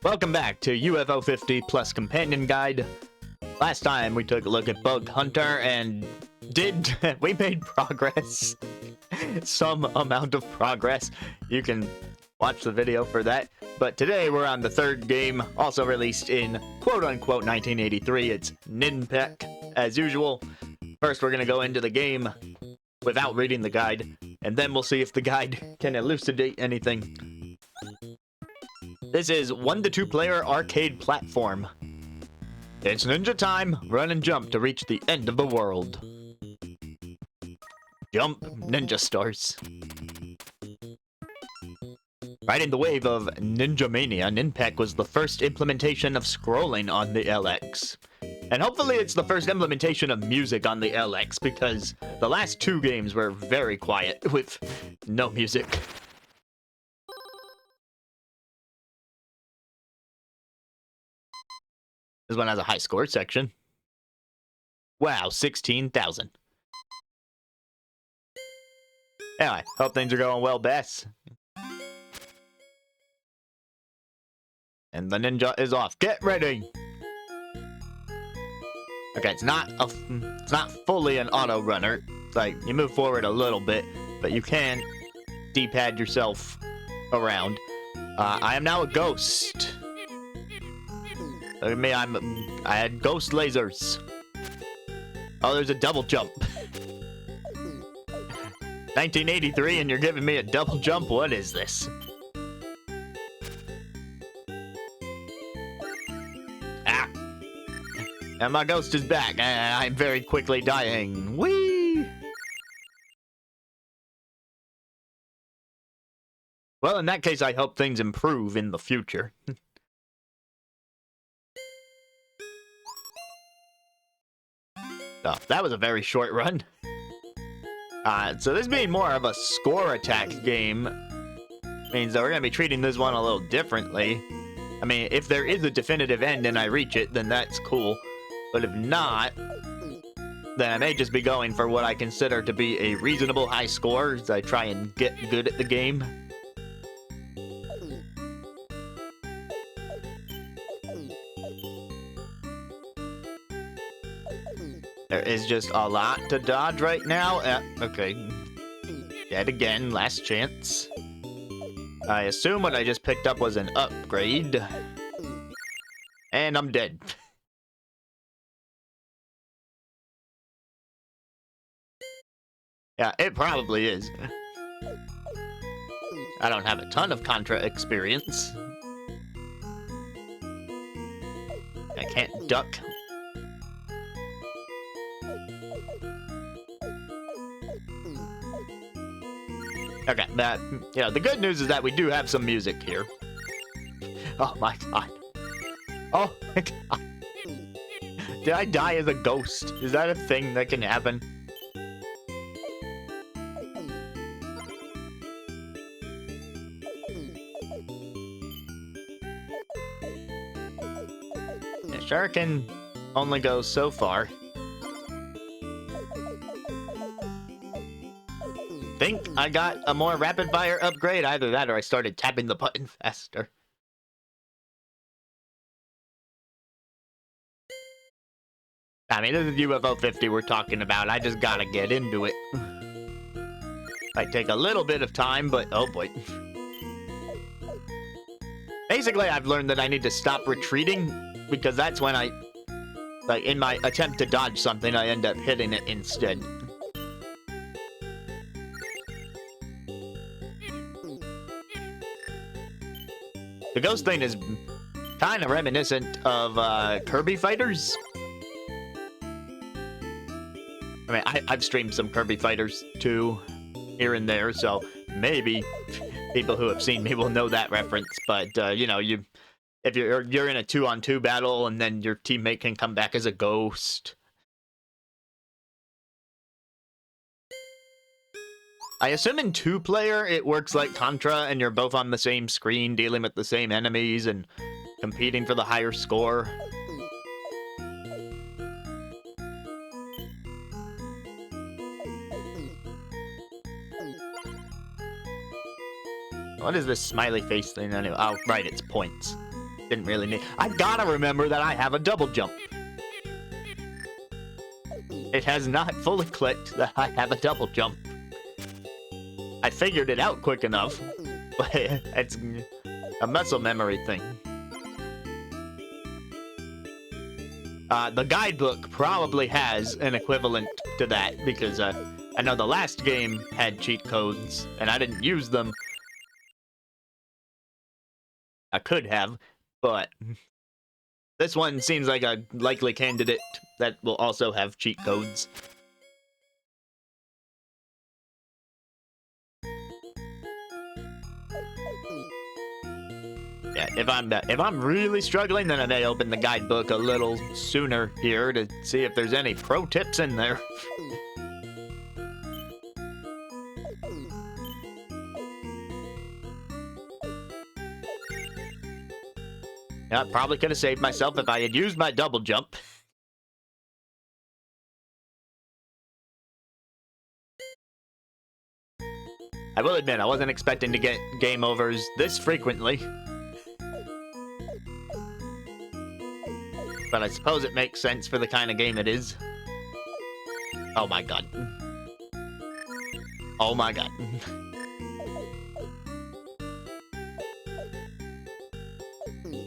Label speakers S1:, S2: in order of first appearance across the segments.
S1: Welcome back to UFO 50 Plus Companion Guide. Last time we took a look at Bug Hunter and we made progress. Some amount of progress. You can watch the video for that. But today we're on the third game, also released in quote-unquote 1983. It's Ninpek, as usual. First we're going to go into the game without reading the guide, and then we'll see if the guide can elucidate anything. This is 1 to 2 player arcade platform. It's ninja time, run and jump to reach the end of the world. Jump, ninja stars. Riding the wave of Ninja Mania, Ninpek was the first implementation of scrolling on the LX. And hopefully it's the first implementation of music on the LX, because the last two games were very quiet with no music. This one has a high score section. Wow, 16,000. Anyway, hope things are going well, Bess. And the ninja is off. Get ready! Okay, it's not fully an auto runner. It's like you move forward a little bit, but you can D-pad yourself around. I am now a ghost. Look at me, I had ghost lasers. Oh, there's a double jump. 1983 and you're giving me a double jump? What is this? Ah! And my ghost is back. I'm very quickly dying. Whee! Well, in that case, I hope things improve in the future. Oh, that was a very short run. So this being more of a score attack game means that we're going to be treating this one a little differently. I mean, if there is a definitive end and I reach it, then that's cool. But if not, then I may just be going for what I consider to be a reasonable high score as I try and get good at the game. There is just a lot to dodge right now. Okay. Yet again, last chance. I assume what I just picked up was an upgrade. And I'm dead. Yeah, it probably is. I don't have a ton of Contra experience. I can't duck. Okay, the good news is that we do have some music here. Oh my god. Oh my god. Did I die as a ghost? Is that a thing that can happen? The sure can only go so far. Think I got a more rapid fire upgrade. Either that or I started tapping the button faster. I mean, this is UFO 50 we're talking about. I just gotta get into it. Might take a little bit of time, but oh boy. Basically, I've learned that I need to stop retreating, because that's when in my attempt to dodge something, I end up hitting it instead. The ghost thing is kind of reminiscent of Kirby Fighters. I mean, I've streamed some Kirby Fighters too, here and there, so maybe people who have seen me will know that reference. But you know, if you're in a 2-on-2 battle and then your teammate can come back as a ghost. I assume in 2-player it works like Contra and you're both on the same screen dealing with the same enemies and competing for the higher score. What is this smiley face thing anyway? Oh, right, it's points. Didn't really need... I gotta remember that I have a double jump. It has not fully clicked that I have a double jump. I figured it out quick enough, but it's a muscle memory thing. The guidebook probably has an equivalent to that, because I know the last game had cheat codes, and I didn't use them. I could have, but this one seems like a likely candidate that will also have cheat codes. Yeah, if I'm really struggling, then I may open the guidebook a little sooner here to see if there's any pro tips in there. Yeah, I probably could have saved myself if I had used my double jump. I will admit, I wasn't expecting to get game overs this frequently. But I suppose it makes sense for the kind of game it is. Oh my god. Oh my god.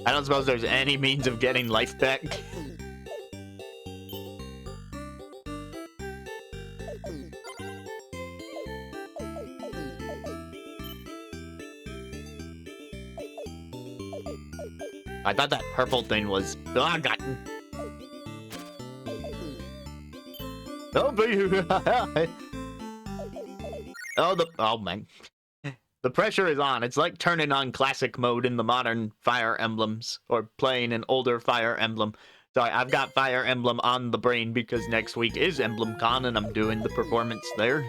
S1: I don't suppose there's any means of getting life back. I thought that purple thing was... Oh, God. Oh, man. The pressure is on. It's like turning on classic mode in the modern Fire Emblems, or playing an older Fire Emblem. Sorry, I've got Fire Emblem on the brain because next week is EmblemCon and I'm doing the performance there.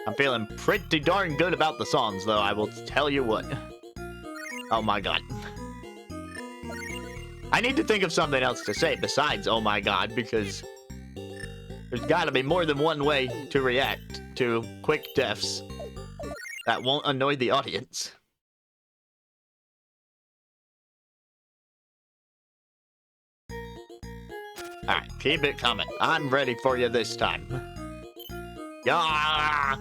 S1: I'm feeling pretty darn good about the songs, though, I will tell you what. Oh my god. I need to think of something else to say besides oh my god, because there's gotta be more than one way to react to quick deaths that won't annoy the audience. Alright, keep it coming. I'm ready for you this time. Yeah!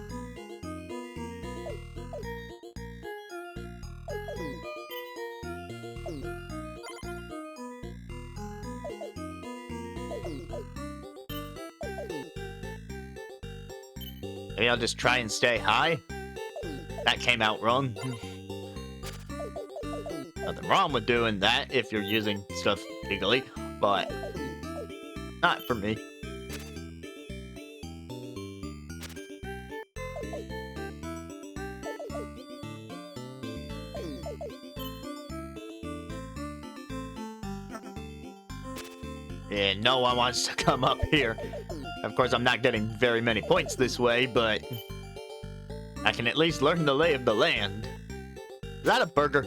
S1: Maybe I'll just try and stay high. That came out wrong. Nothing wrong with doing that if you're using stuff legally, but not for me. Yeah, no one wants to come up here. Of course, I'm not getting very many points this way, but I can at least learn the lay of the land. Is that a burger?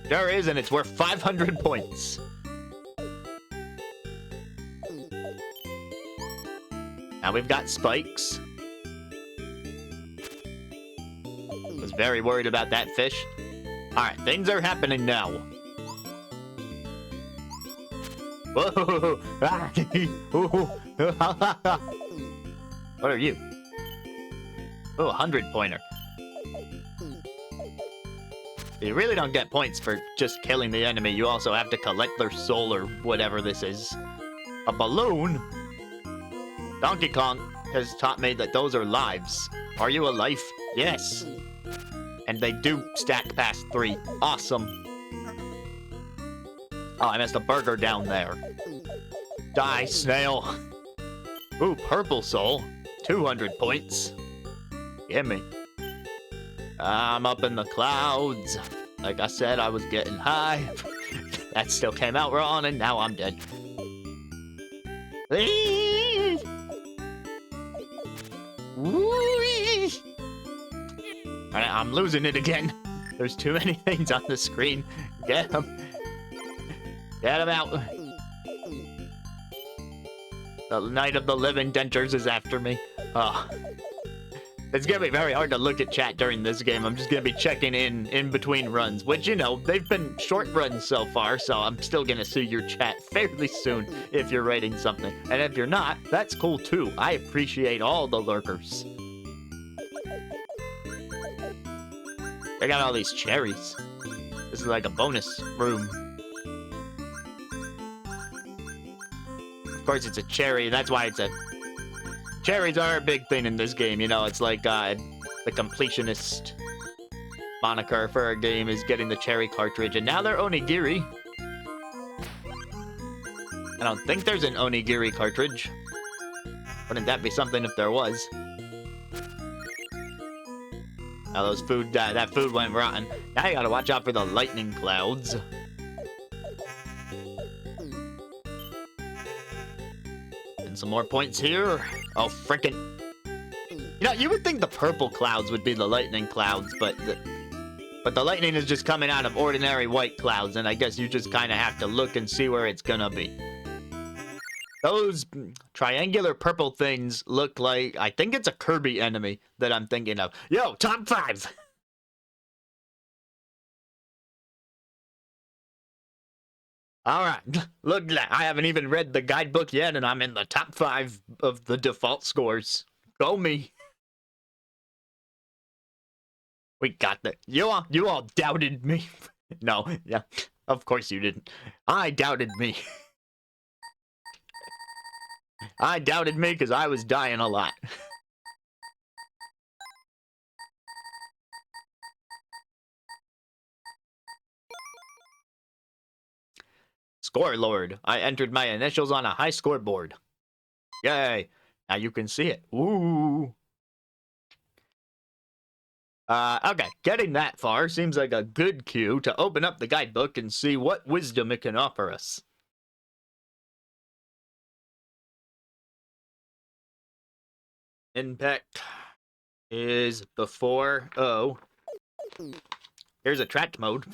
S1: Sure is, and it's worth 500 points. Now we've got spikes. Was very worried about that fish. Alright, things are happening now. Whoa! What are you? Oh, 100-pointer. You really don't get points for just killing the enemy. You also have to collect their soul or whatever this is. A balloon? Donkey Kong has taught me that those are lives. Are you a life? Yes. And they do stack past 3. Awesome. Oh, I missed a burger down there. Die, snail. Ooh, purple soul. 200 points. Gimme. I'm up in the clouds. Like I said, I was getting high. That still came out wrong, and now I'm dead. Alright, I'm losing it again. There's too many things on the screen. Get him. Get him out. The Night of the Living Dentures is after me. Oh. It's gonna be very hard to look at chat during this game. I'm just gonna be checking in between runs, which, you know, they've been short runs so far, so I'm still gonna see your chat fairly soon if you're writing something. And if you're not, that's cool too. I appreciate all the lurkers. I got all these cherries. This is like a bonus room. Of course, it's a cherry. That's why it's a... Cherries are a big thing in this game, you know. It's like the completionist moniker for a game is getting the cherry cartridge. And now they're onigiri. I don't think there's an onigiri cartridge. Wouldn't that be something if there was? Now those food, that food went rotten. Now you gotta watch out for the lightning clouds. And some more points here. Oh, frickin'. You know, you would think the purple clouds would be the lightning clouds, but the lightning is just coming out of ordinary white clouds, and I guess you just kind of have to look and see where it's gonna be. Those triangular purple things look like... I think it's a Kirby enemy that I'm thinking of. Yo, top 5! Alright, look at that. I haven't even read the guidebook yet, and I'm in the top 5 of the default scores. Go me. We got that. You all doubted me. No, yeah, of course you didn't. I doubted me. I doubted me because I was dying a lot. Score Lord. I entered my initials on a high scoreboard. Yay. Now you can see it. Ooh. Okay. Getting that far seems like a good cue to open up the guidebook and see what wisdom it can offer us. Ninpek is before O. Here's attract mode.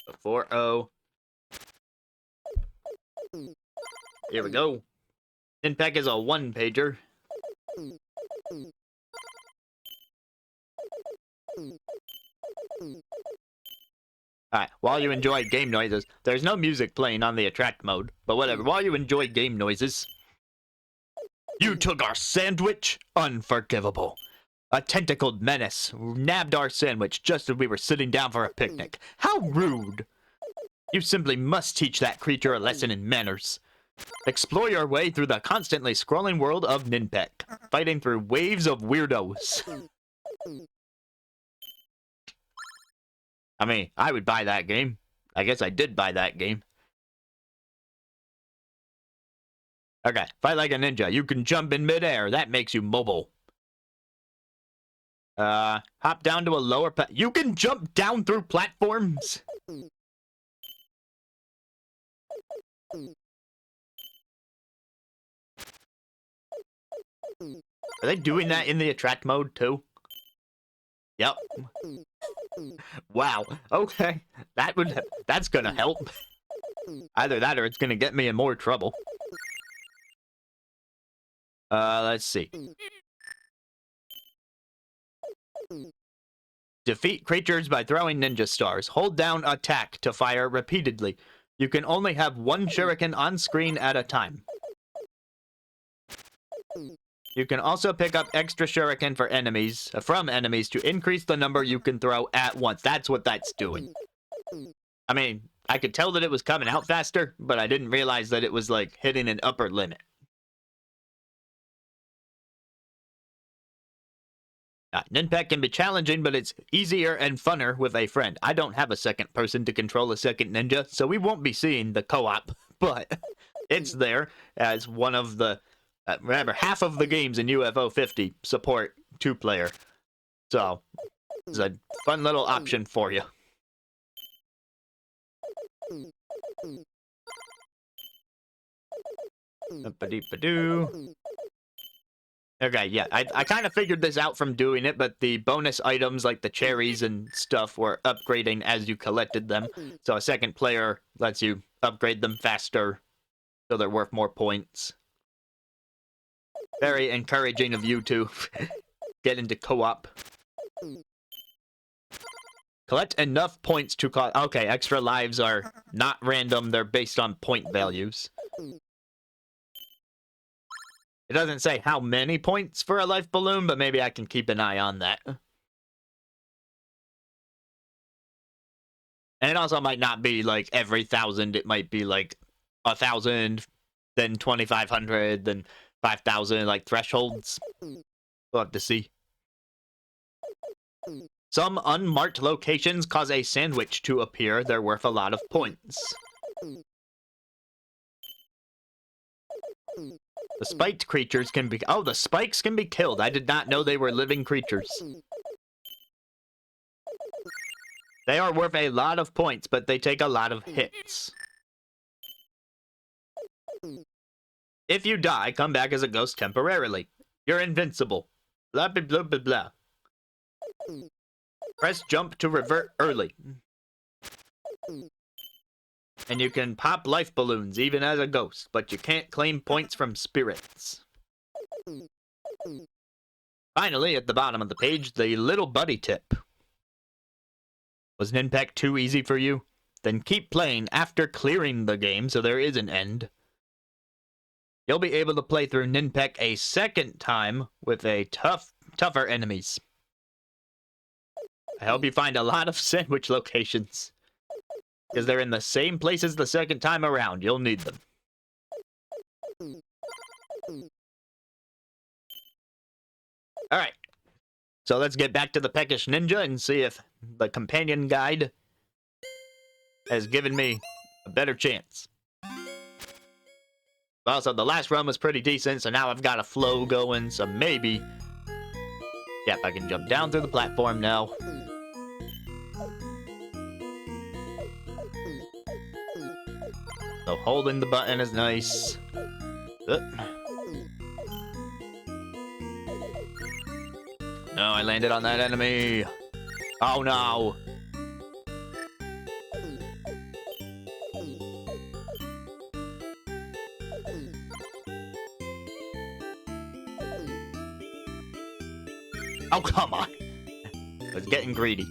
S1: Before O. Here we go. Ninpek is a one-pager. Alright, while you enjoy game noises, there's no music playing on the attract mode, but whatever, while you enjoy game noises... You took our sandwich? Unforgivable. A tentacled menace nabbed our sandwich just as we were sitting down for a picnic. How rude! You simply must teach that creature a lesson in manners. Explore your way through the constantly scrolling world of Ninpek, fighting through waves of weirdos. I mean, I would buy that game. I guess I did buy that game. Okay, fight like a ninja. You can jump in midair. That makes you mobile. Hop down to a lower you can jump down through platforms? Are they doing that in the attract mode too? Yep. Wow. Okay. That's gonna help. Either that or it's gonna get me in more trouble. Let's see. Defeat creatures by throwing ninja stars. Hold down attack to fire repeatedly. You can only have one shuriken on screen at a time. You can also pick up extra shuriken for enemies, from enemies to increase the number you can throw at once. That's what that's doing. I mean, I could tell that it was coming out faster, but I didn't realize that it was, like, hitting an upper limit. Ninpek can be challenging, but it's easier and funner with a friend. I don't have a second person to control a second ninja, so we won't be seeing the co-op, but it's there as one of the... remember, half of the games in UFO 50 support two-player. So, it's a fun little option for you. Ba-dee-ba-doo. Okay, yeah, I kind of figured this out from doing it, but the bonus items like the cherries and stuff were upgrading as you collected them. So a second player lets you upgrade them faster, so they're worth more points. Very encouraging of you to get into co-op. Collect enough points to call. Okay, extra lives are not random. They're based on point values. It doesn't say how many points for a life balloon, but maybe I can keep an eye on that. And it also might not be like every 1,000. It might be like 1,000, then 2,500, then 5,000, like thresholds. We'll have to see. Some unmarked locations cause a sandwich to appear. They're worth a lot of points. The spiked creatures can be... Oh, the spikes can be killed. I did not know they were living creatures. They are worth a lot of points, but they take a lot of hits. If you die, come back as a ghost temporarily. You're invincible. Blah, blah, blah, blah, blah. Press jump to revert early. And you can pop life balloons even as a ghost, but you can't claim points from spirits. Finally, at the bottom of the page, the little buddy tip. Was Ninpek too easy for you? Then keep playing after clearing the game so there is an end. You'll be able to play through Ninpek a second time with a tougher enemies. I hope you find a lot of sandwich locations, because they're in the same places the second time around. You'll need them. Alright. So let's get back to the Peckish Ninja and see if the companion guide has given me a better chance. Also, the last run was pretty decent, so now I've got a flow going, so maybe... Yep, I can jump down through the platform now. So holding the button is nice. No, I landed on that enemy. Oh no. Oh, come on. I was getting greedy.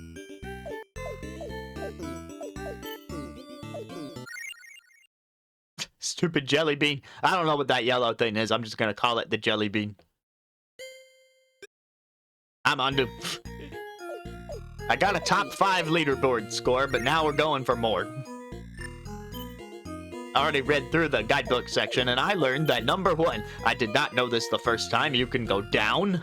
S1: Stupid jelly bean. I don't know what that yellow thing is. I'm just gonna call it the jelly bean. I'm under. I got a top 5 leaderboard score, but now we're going for more. I already read through the guidebook section, and I learned that number 1, I did not know this the first time, you can go down.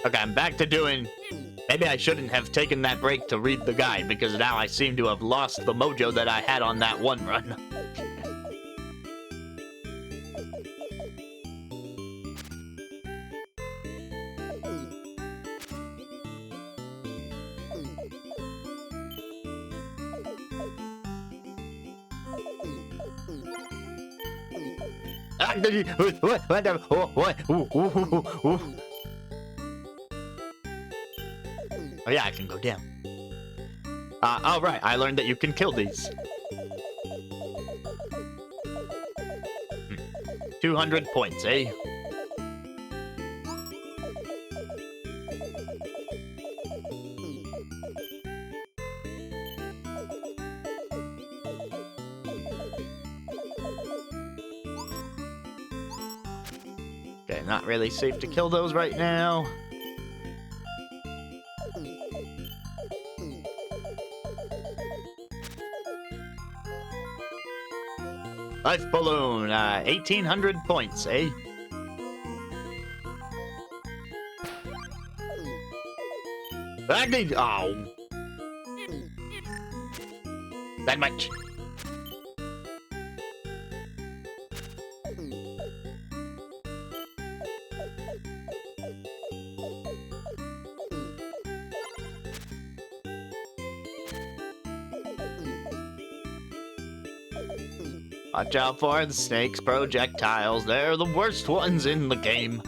S1: Okay, I'm back to doing... Maybe I shouldn't have taken that break to read the guide, because now I seem to have lost the mojo that I had on that one run. Oh yeah, I can go down. Oh right, I learned that you can kill these. 200 points, eh? Okay, not really safe to kill those right now. Life balloon, 1,800 points, eh? I need, oh. That much. Watch out for the snake's projectiles. They're the worst ones in the game.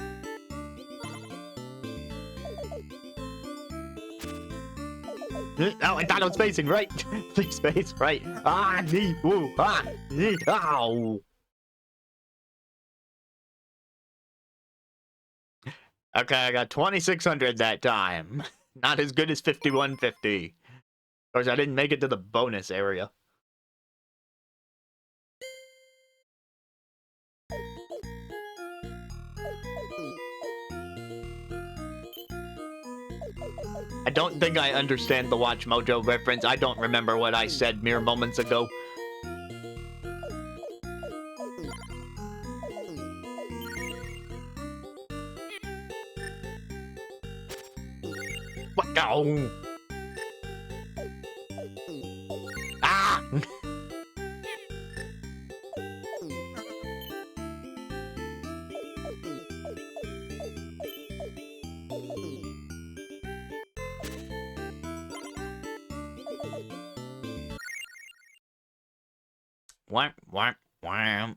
S1: Oh, I thought I was facing right. Please face right. Ah, knee, woo, ah, knee, ow. Okay, I got 2,600 that time. Not as good as 5,150. Of course, I didn't make it to the bonus area. I don't think I understand the Watch Mojo reference. I don't remember what I said mere moments ago. What? No! Ah! Wham, wham, wham.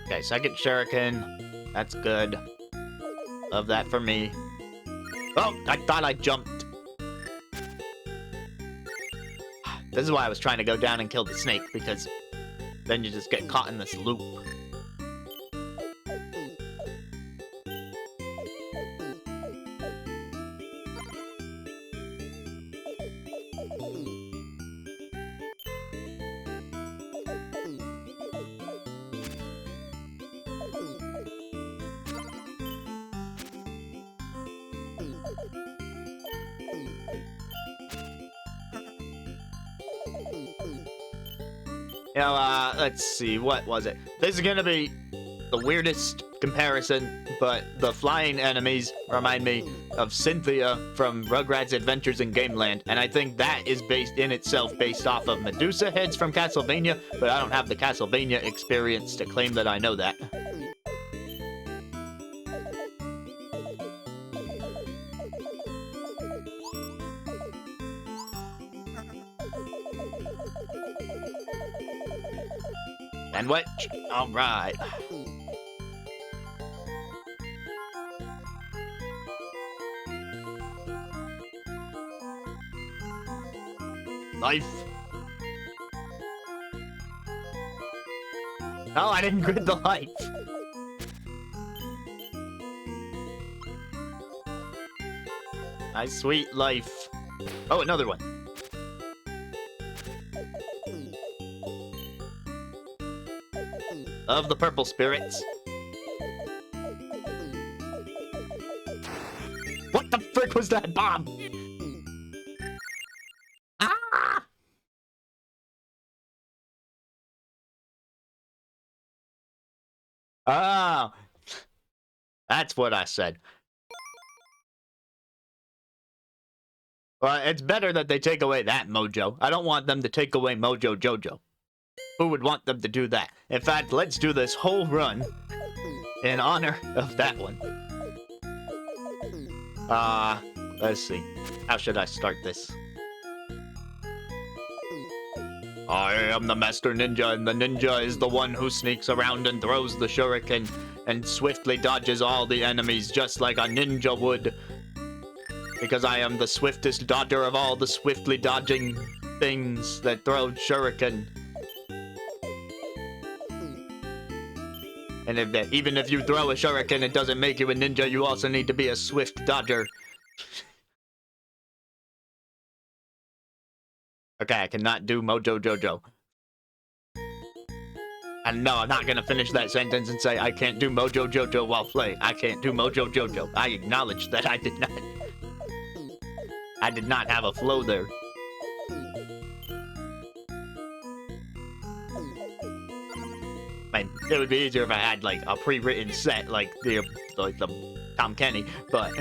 S1: Okay, second shuriken. That's good. Love that for me. Oh, I thought I jumped. This is why I was trying to go down and kill the snake, because then you just get caught in this loop. You know, let's see, what was it? This is gonna be the weirdest comparison, but the flying enemies remind me of Cynthia from Rugrats Adventures in Gameland, and I think that is based in itself based off of Medusa heads from Castlevania, but I don't have the Castlevania experience to claim that I know that. And what? All right. Life. No, I didn't grid the life. My sweet life. Oh, another one. Of the purple spirits. What the frick was that bomb? Ah! Oh. That's what I said. Well, it's better that they take away that mojo. I don't want them to take away Mojo Jojo. Who would want them to do that? In fact, let's do this whole run in honor of that one. Let's see. How should I start this? I am the Master Ninja, and the ninja is the one who sneaks around and throws the shuriken and swiftly dodges all the enemies just like a ninja would. Because I am the swiftest dodger of all the swiftly dodging things that throw shuriken. And even if you throw a shuriken, it doesn't make you a ninja. You also need to be a swift dodger. Okay, I cannot do Mojo Jojo. And no, I'm not gonna finish that sentence and say I can't do Mojo Jojo while playing. I can't do Mojo Jojo. I acknowledge that I did not. I did not have a flow there. Man, it would be easier if I had like a pre-written set like the Tom Kenny, but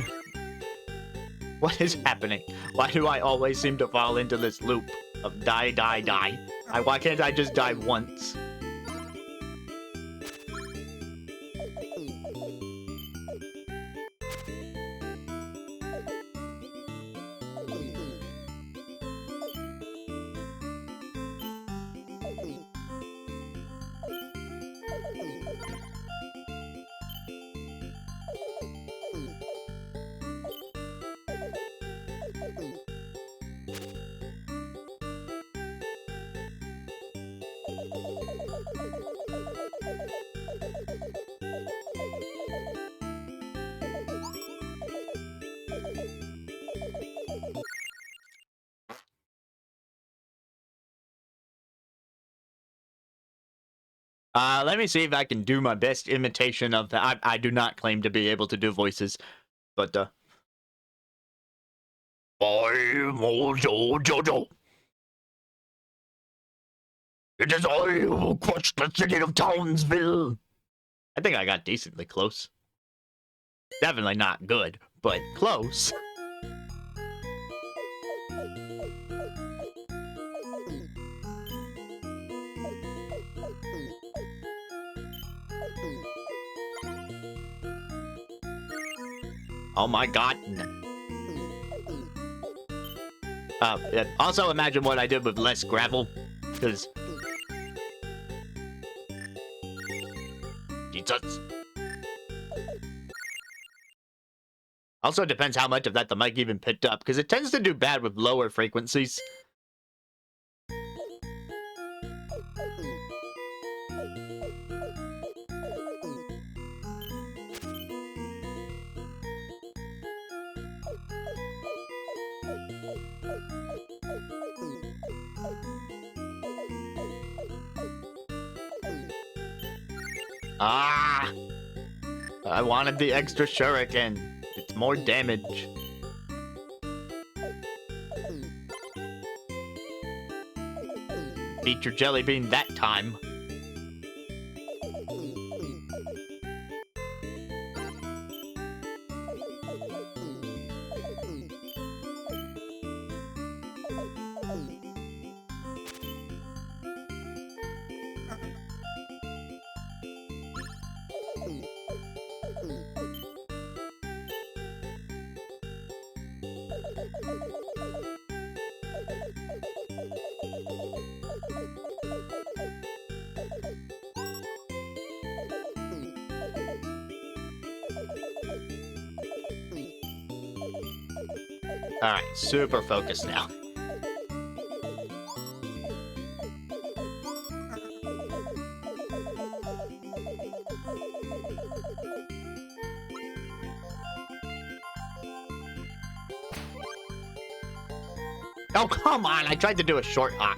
S1: what is happening? Why do I always seem to fall into this loop of die, die, die? Why can't I just die once? Let me see if I can do my best imitation of that. I do not claim to be able to do voices, but I'm also Jojo. It is I who crushed the city of Townsville. I think I got decently close. Definitely not good, but close. Oh my god. Also imagine what I did with less gravel, because... Jesus. Also depends how much of that the mic even picked up, because it tends to do bad with lower frequencies. Ah! I wanted the extra shuriken. It's more damage. Beat your jelly bean that time. Alright, super focused now. Oh, come on! I tried to do a short hop.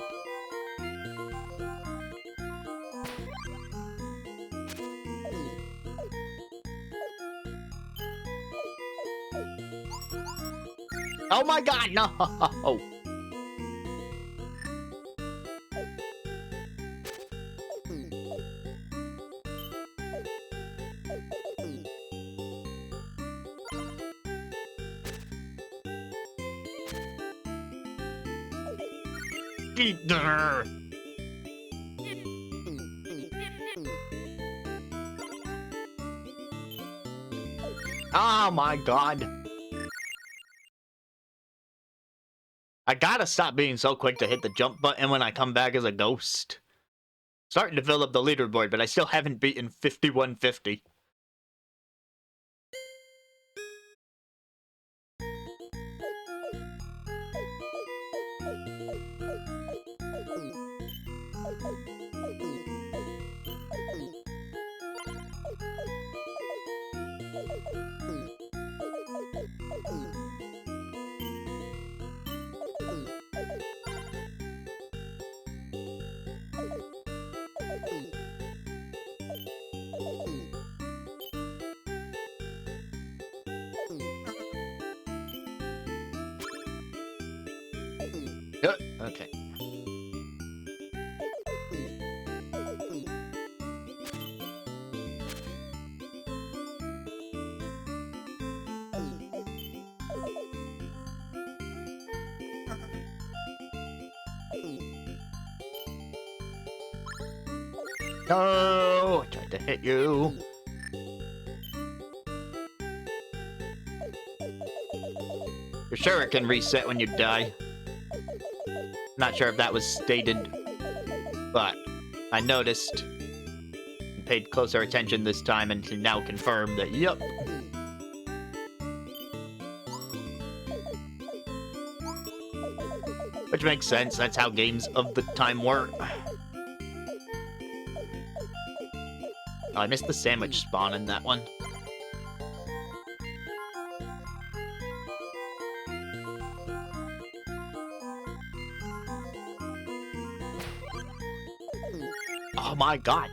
S1: Oh my god, no! Oh my god. I gotta stop being so quick to hit the jump button when I come back as a ghost. Starting to fill up the leaderboard, but I still haven't beaten 5150. Okay. No! I tried to hit you. Your shuriken reset when you die. Not sure if that was stated, but I noticed and paid closer attention this time and can now confirm that, yep. Which makes sense, that's how games of the time work. Oh, I missed the sandwich spawn in that one. Oh my god.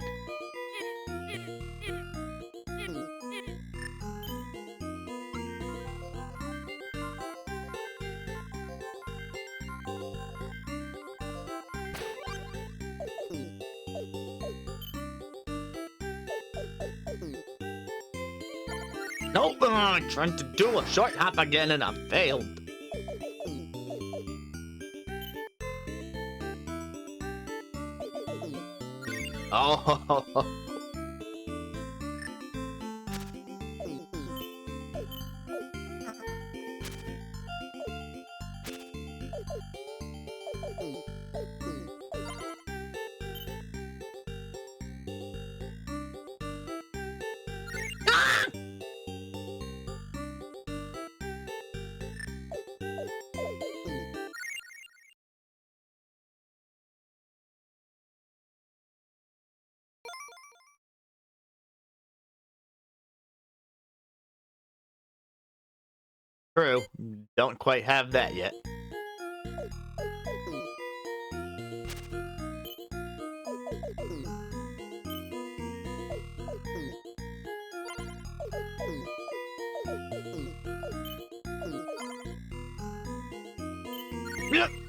S1: Nope, I tried to do a short hop again and I failed. Oh. True. Don't quite have that yet.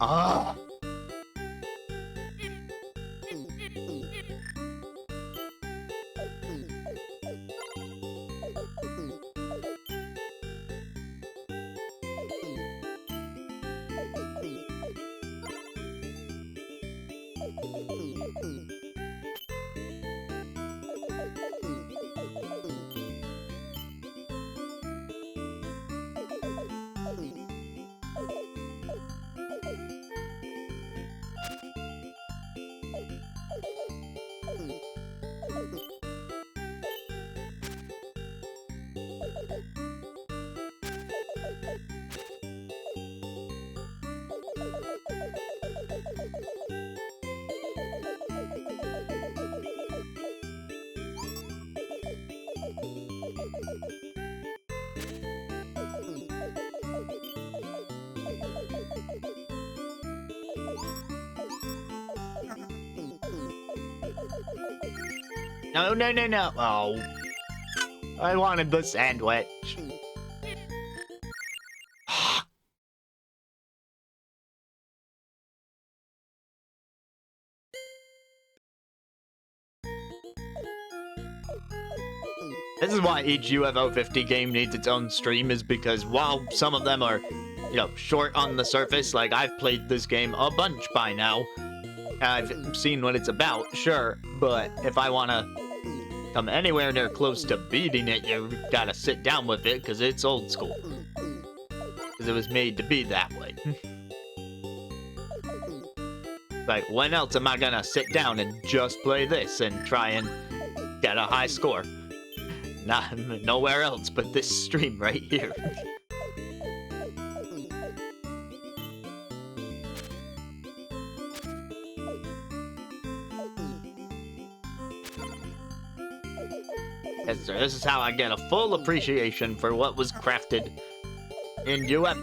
S1: Ah. No, no, no, no. Oh. I wanted the sandwich. This is why each UFO 50 game needs its own stream, is because while some of them are, you know, short on the surface, like I've played this game a bunch by now, I've seen what it's about, sure, but if I want to come anywhere near close to beating it, you gotta sit down with it, because it's old school. Because it was made to be that way. Like, when else am I gonna sit down and just play this and try and get a high score? Not nowhere else but this stream right here. Yes, sir. This is how I get a full appreciation for what was crafted in UF.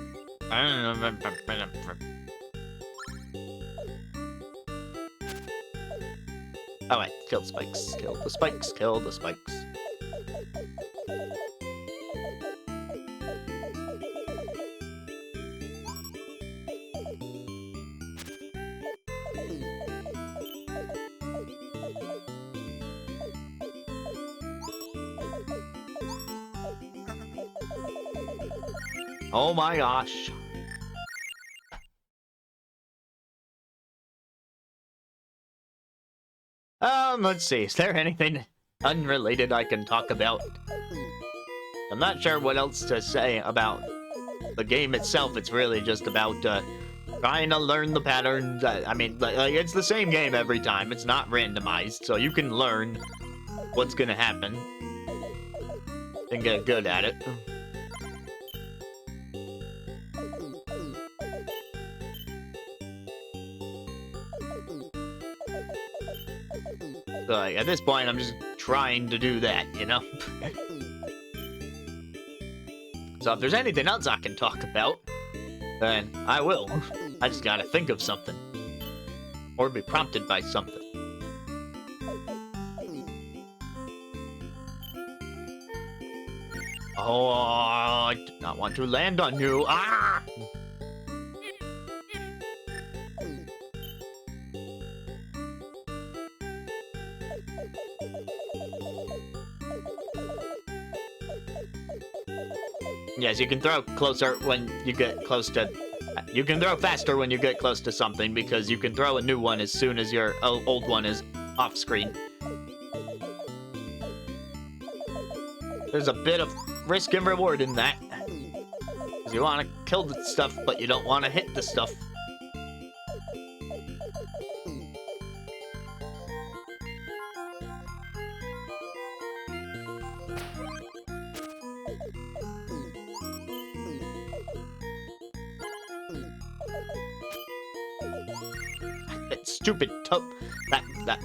S1: Alright, kill the spikes, kill the spikes, kill the spikes. Oh my gosh. Let's see. Is there anything unrelated I can talk about? I'm not sure what else to say about the game itself. It's really just about trying to learn the patterns. I mean, like, it's the same game every time. It's not randomized, so you can learn what's gonna happen and get good at it. So, like, at this point, I'm just trying to do that, you know? So if there's anything else I can talk about, then I will. I just gotta think of something. Or be prompted by something. Oh, I do not want to land on you. Ah! Yes, you can throw closer when you get close to... You can throw faster when you get close to something, because you can throw a new one as soon as your old one is off screen. There's a bit of risk and reward in that. Because you want to kill the stuff, but you don't want to hit the stuff. That stupid that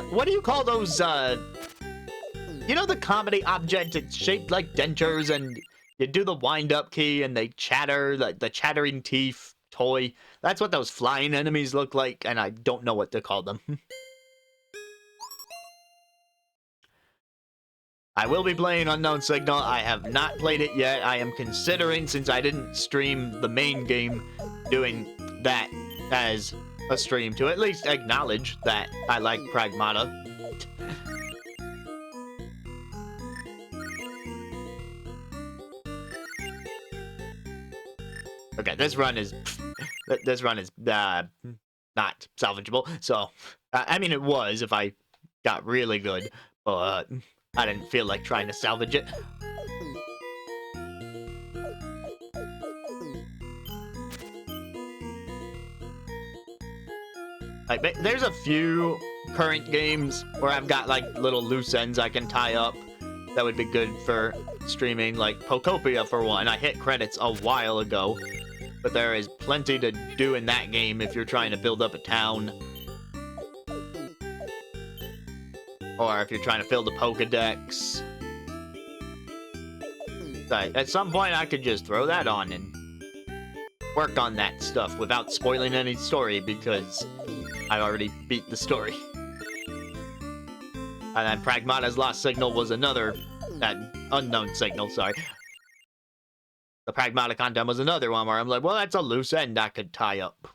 S1: what do you call those, you know, the comedy object? It's shaped like dentures, and you do the wind-up key, and they chatter, like the chattering teeth toy. That's what those flying enemies look like, and I don't know what to call them. I will be playing Unknown Signal. I have not played it yet. I am considering, since I didn't stream the main game, doing that as a stream to at least acknowledge that I like Pragmata. Okay, this run is not salvageable. So, I mean, it was if I got really good, but I didn't feel like trying to salvage it. Like, there's a few current games where I've got like little loose ends I can tie up that would be good for streaming, like Pokopia for one. I hit credits a while ago, but there is plenty to do in that game if you're trying to build up a town. Or if you're trying to fill the Pokedex. Like, at some point I could just throw that on and work on that stuff without spoiling any story, because I already beat the story. And then Pragmata's Lost Signal was another... Unknown Signal, sorry. The Pragmata content was another one where I'm like, well, that's a loose end I could tie up.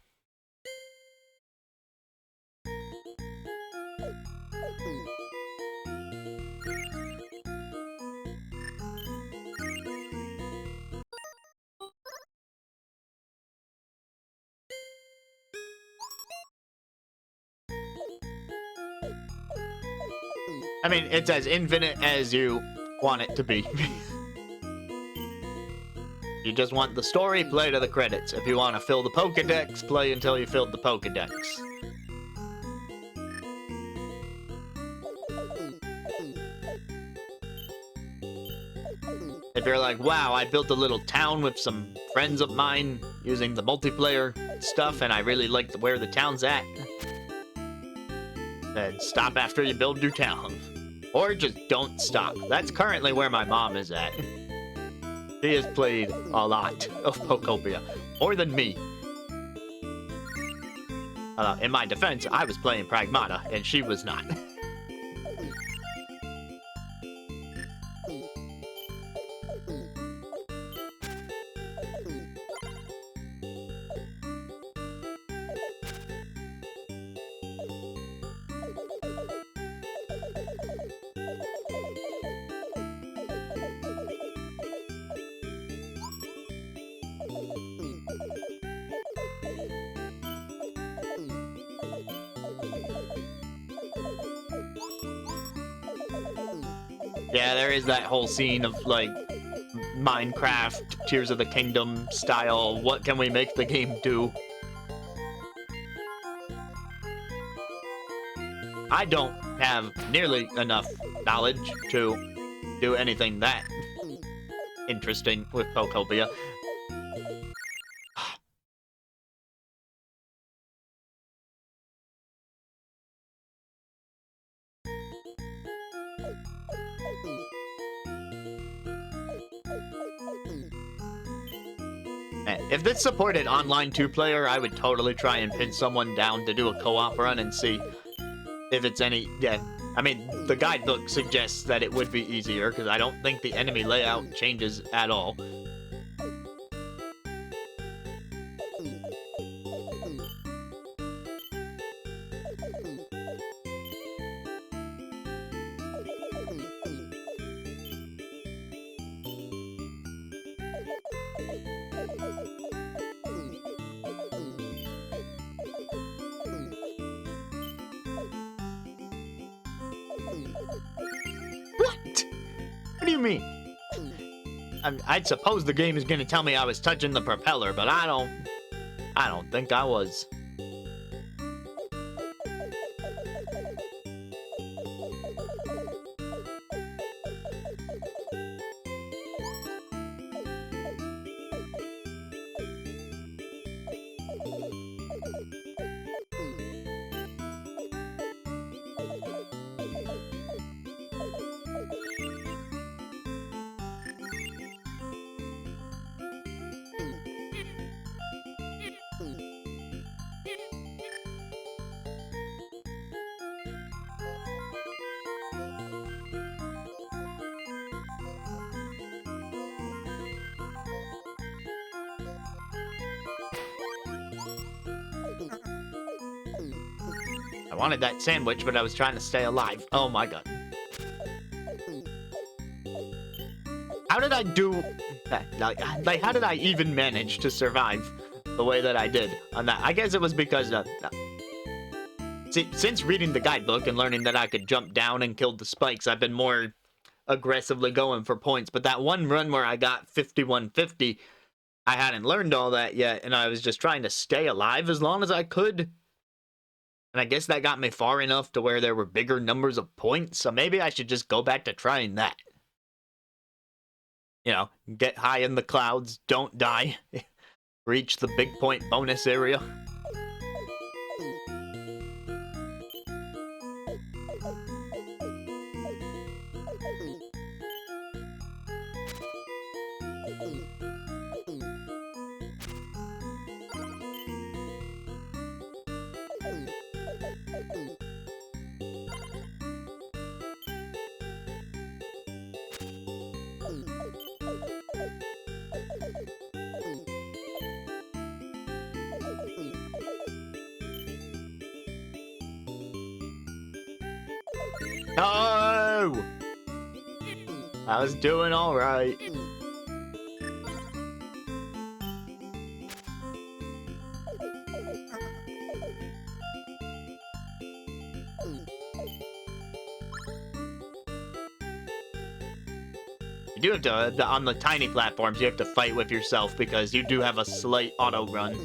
S1: I mean, it's as infinite as you want it to be. You just want the story, play to the credits. If you want to fill the Pokedex, play until you filled the Pokedex. If you're like, wow, I built a little town with some friends of mine using the multiplayer stuff, and I really like where the town's at, then stop after you build your town. Or just don't stop. That's currently where my mom is at. She has played a lot of Pokopia. More than me. In my defense, I was playing Pragmata, and she was not. Yeah, there is that whole scene of, like, Minecraft, Tears of the Kingdom style, what can we make the game do? I don't have nearly enough knowledge to do anything that interesting with Pokopia. If this supported online 2-player, I would totally try and pin someone down to do a co-op run and see if it's any... Yeah, I mean, the guidebook suggests that it would be easier, because I don't think the enemy layout changes at all. me? I'd suppose the game is gonna tell me I was touching the propeller, but I don't think I was. I wanted that sandwich, but I was trying to stay alive. Oh my god. How did I do that? Like, how did I even manage to survive the way that I did on that? I guess it was because, see, since reading the guidebook and learning that I could jump down and kill the spikes, I've been more aggressively going for points. But that one run where I got 5150, I hadn't learned all that yet, and I was just trying to stay alive as long as I could. And I guess that got me far enough to where there were bigger numbers of points, so maybe I should just go back to trying that. You know, get high in the clouds, don't die, reach the big point bonus area. No! I was doing alright. You do have to, on the tiny platforms, you have to fight with yourself because you do have a slight auto run.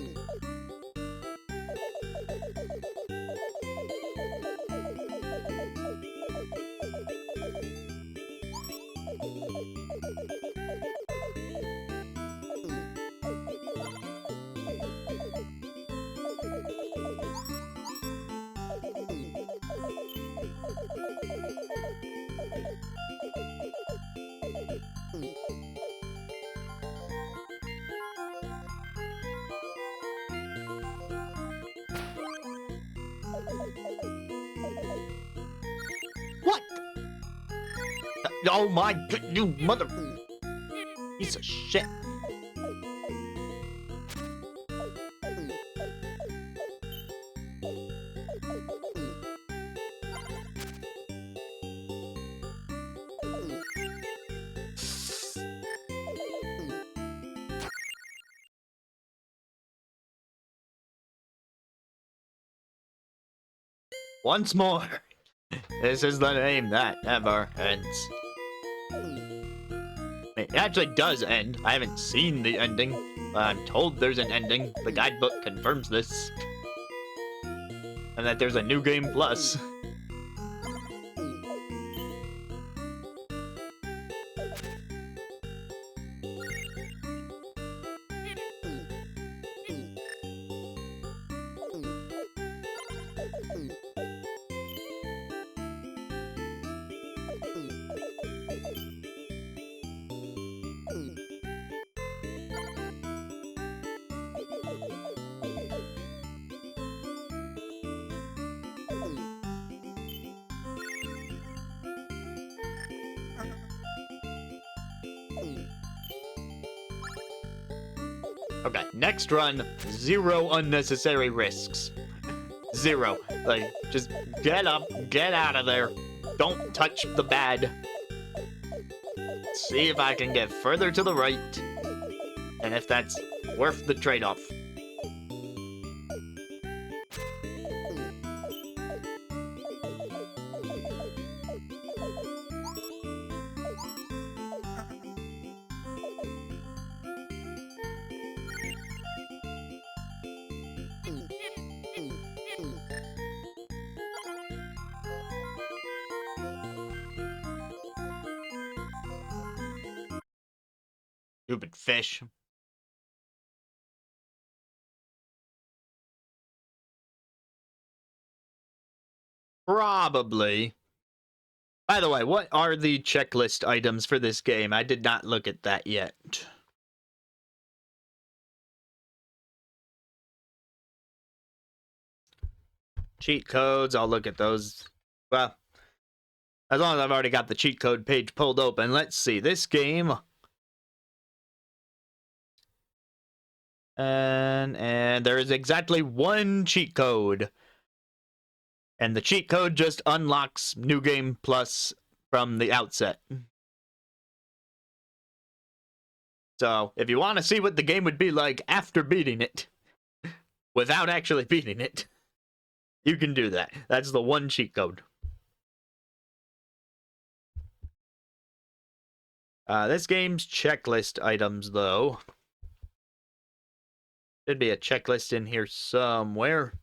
S1: What? Oh my god, you mother... piece of shit. Once more. This is the name that never ends. It actually does end. I haven't seen the ending, but I'm told there's an ending. The guidebook confirms this. And that there's a new game plus. Okay, next run, 0 unnecessary risks. 0. Like, just get up, get out of there. Don't touch the bad. See if I can get further to the right. And if that's worth the trade-off. Stupid fish. Probably. By the way, what are the checklist items for this game? I did not look at that yet. Cheat codes, I'll look at those. Well, as long as I've already got the cheat code page pulled open. Let's see. This game. And there is exactly one cheat code. And the cheat code just unlocks New Game Plus from the outset. So, if you want to see what the game would be like after beating it, without actually beating it, you can do that. That's the one cheat code. This game's checklist items, though. Should be a checklist in here somewhere.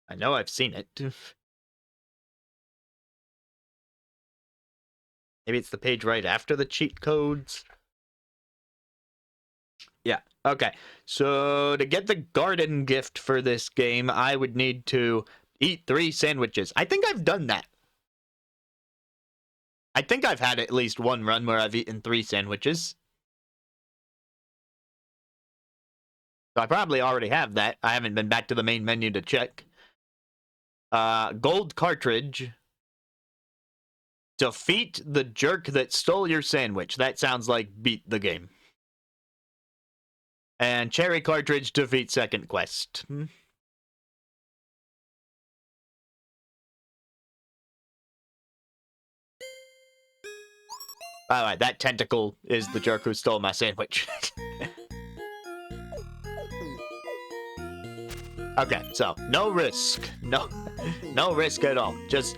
S1: I know I've seen it. Maybe it's the page right after the cheat codes. Yeah, okay. So to get the garden gift for this game, I would need to eat 3 sandwiches. I think I've done that. I think I've had at least one run where I've eaten 3 sandwiches. So I probably already have that. I haven't been back to the main menu to check. Gold cartridge. Defeat the jerk that stole your sandwich. That sounds like beat the game. And cherry cartridge, defeat second quest. Alright, that tentacle is the jerk who stole my sandwich. Okay, so no risk. No risk at all. Just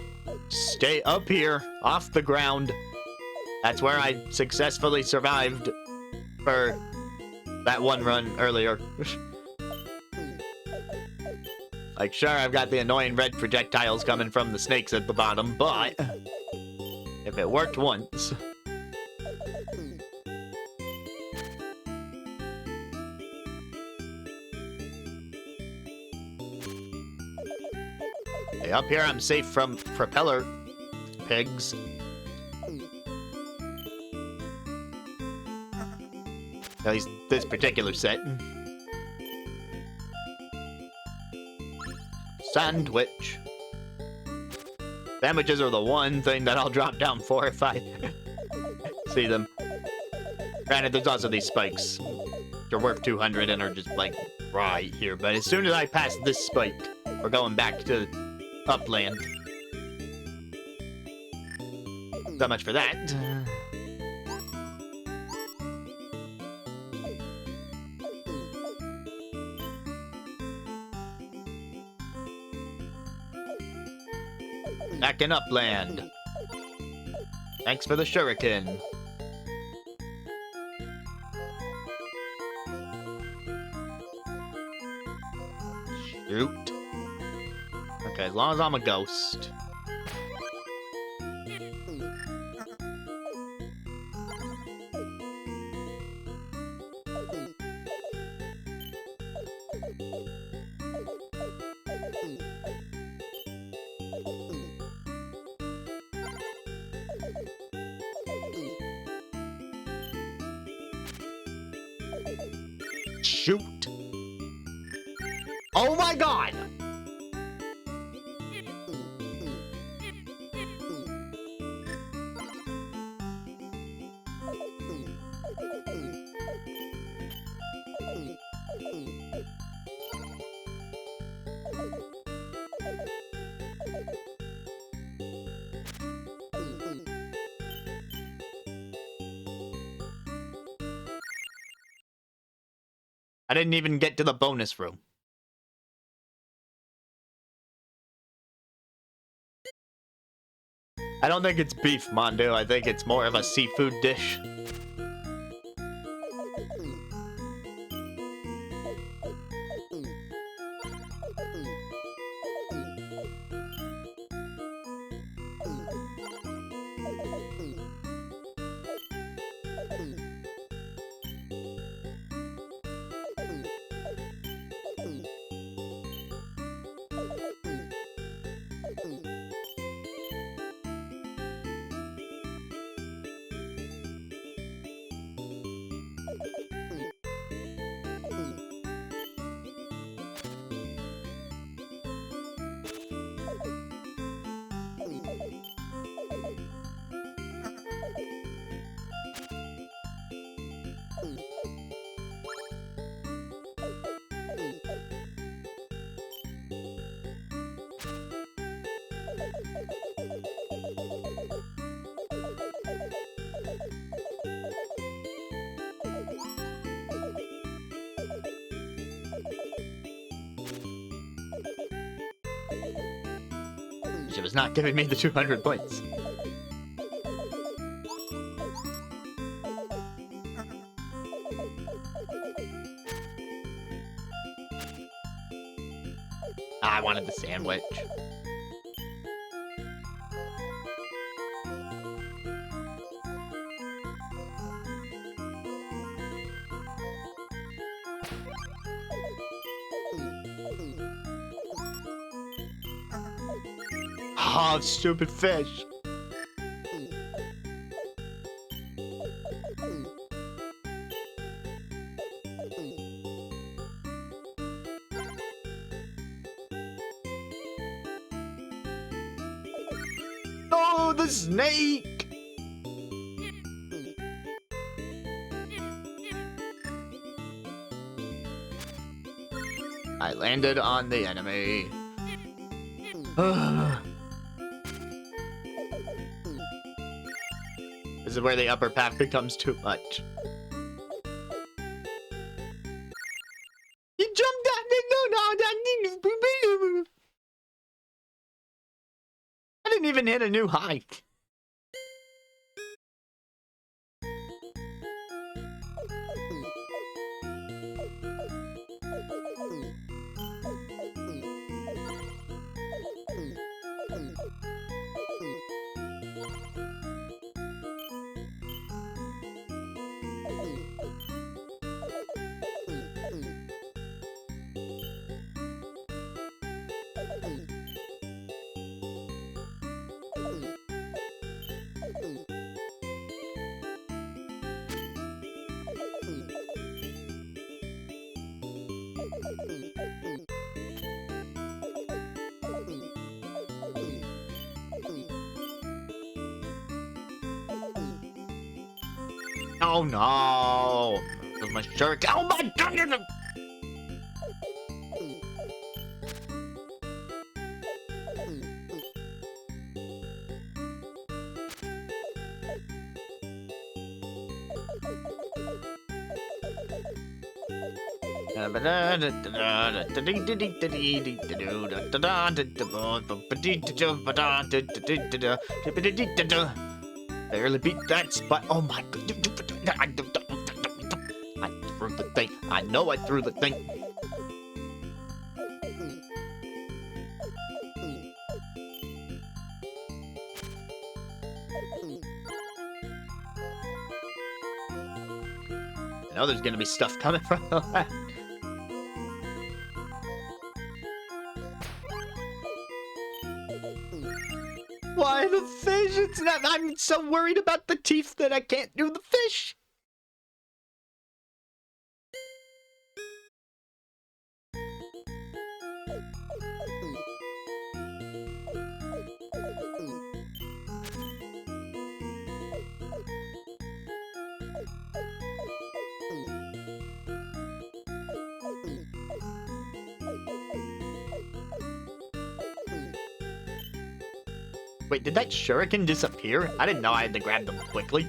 S1: stay up here, off the ground. That's where I successfully survived for that one run earlier. Like, sure, I've got the annoying red projectiles coming from the snakes at the bottom, but if it worked once... Okay, up here I'm safe from propeller pigs. At least this particular set. Sandwich. Sandwiches are the one thing that I'll drop down for if I see them. Granted, there's also these spikes. They're worth 200 and are just, like, right here. But as soon as I pass this spike, we're going back to upland. So much for that. Back in upland. Thanks for the shuriken. Shoot. Okay, as long as I'm a ghost. Shoot. Oh my god! I didn't even get to the bonus room. I don't think it's beef, Mondo. I think it's more of a seafood dish. She was not giving me the 200 points. I wanted the sandwich. Oh, stupid fish. Oh, the snake! I landed on the enemy. This is where the upper path becomes too much. He jumped out the I didn't even hit a new height. Oh no! With my shirt. Oh my goodness! Barely beat that spot. Oh my god. I threw the thing. I know I threw the thing. I know there's gonna be stuff coming from the left. Why the fish? It's not. I'm so worried about the teeth that I can't do the fish. Wait, did that shuriken disappear? I didn't know I had to grab them quickly.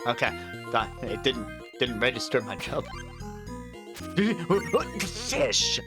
S1: Okay, it didn't register my jump. Fish.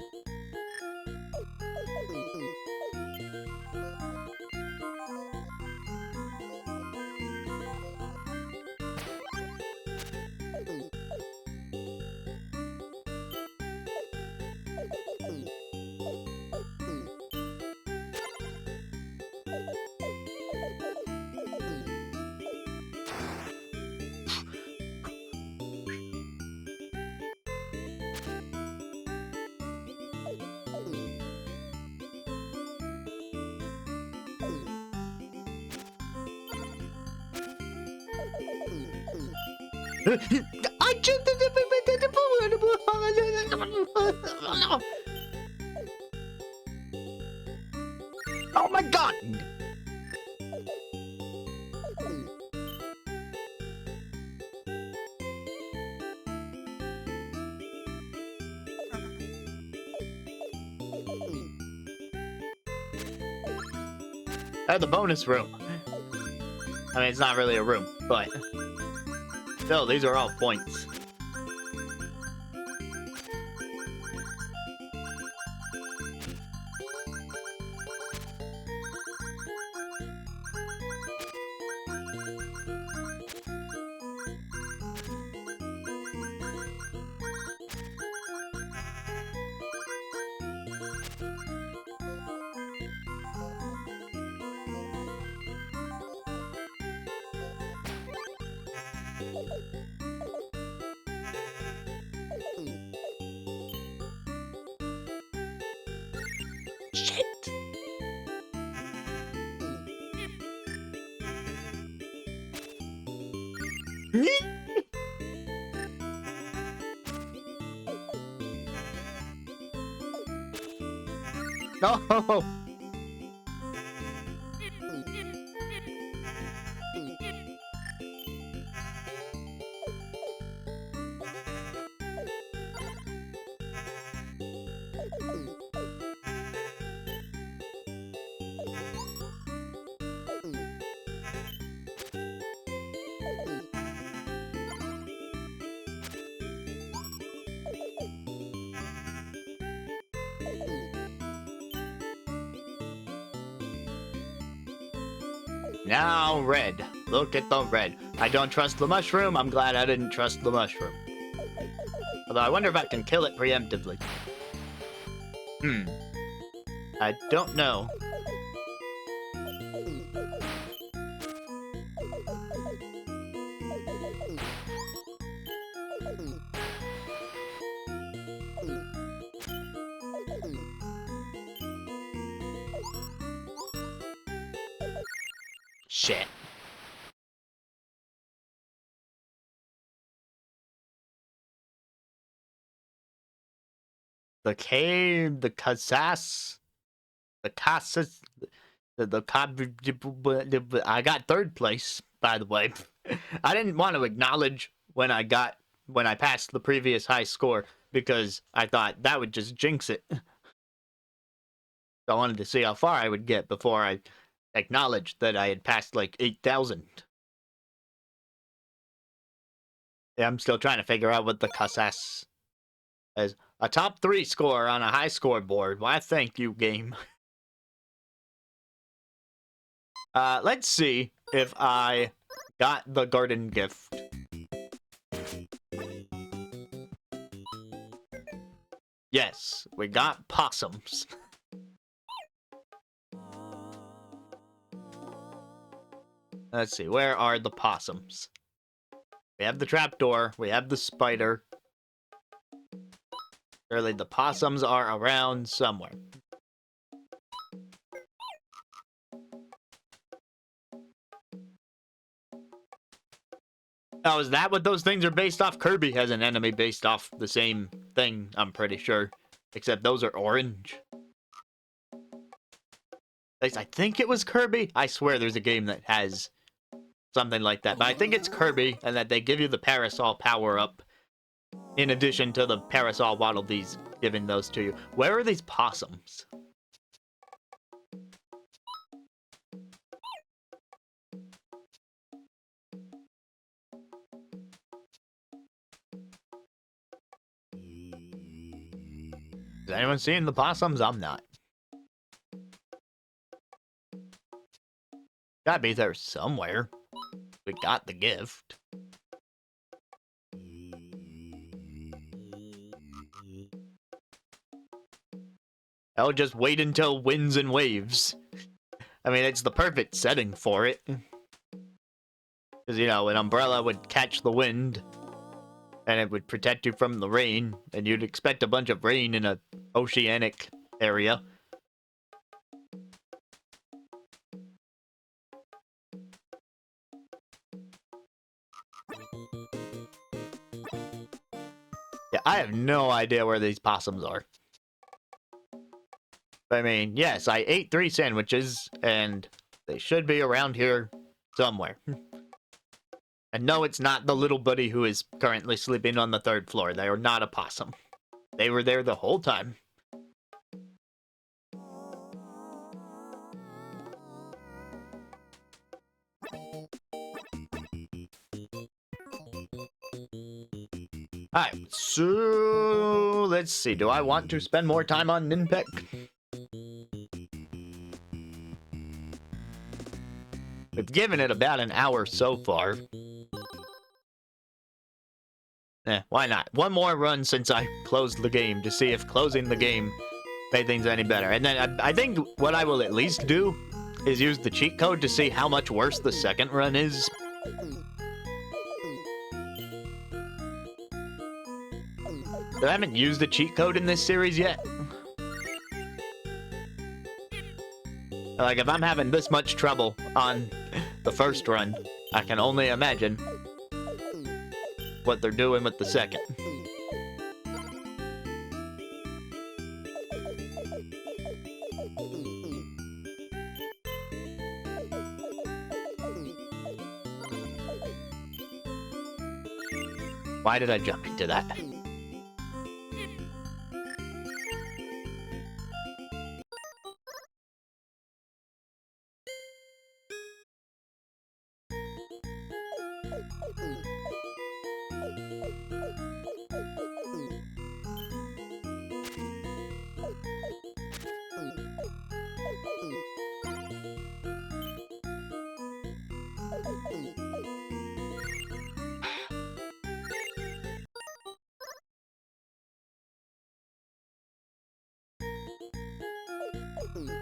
S1: I jumped in the pool. Oh my god! The bonus room. I mean, it's not really a room, but still, these are all points. Shit! No! Now red. Look at the red. I don't trust the mushroom. I'm glad I didn't trust the mushroom. Although I wonder if I can kill it preemptively. I don't know. Shit. The cave, the Casas, the Casas, I got third place, by the way. I didn't want to acknowledge when I passed the previous high score because I thought that would just jinx it. I wanted to see how far I would get before I acknowledged that I had passed like 8,000. Yeah, I'm still trying to figure out what the Casas is. A top 3 score on a high scoreboard. Why, thank you, game. Let's see if I got the garden gift. Yes, we got possums. Let's see, where are the possums? We have the trapdoor, we have the spider. Surely the possums are around somewhere. Oh, is that what those things are based off? Kirby has an enemy based off the same thing, I'm pretty sure. Except those are orange. At least I think it was Kirby. I swear there's a game that has something like that. But I think it's Kirby, and that they give you the parasol power-up in addition to the parasol Waddle Dees giving those to you. Where are these possums? Is anyone seeing the possums? I'm not. Gotta be there somewhere. We got the gift. I'll just wait until winds and waves. I mean, it's the perfect setting for it. Because, you know, an umbrella would catch the wind, and it would protect you from the rain, and you'd expect a bunch of rain in a oceanic area. I have no idea where these possums are. I mean, yes, I ate 3 sandwiches, and they should be around here somewhere. And no, it's not the little buddy who is currently sleeping on the 3rd floor. They are not a possum. They were there the whole time. Alright, so let's see. Do I want to spend more time on Ninpek? We've given it about an hour so far. Why not? One more run since I closed the game to see if closing the game made things any better. And then I think what I will at least do is use the cheat code to see how much worse the 2nd run is. I haven't used the cheat code in this series yet. Like, if I'm having this much trouble on the 1st run, I can only imagine what they're doing with the 2nd. Why did I jump into that?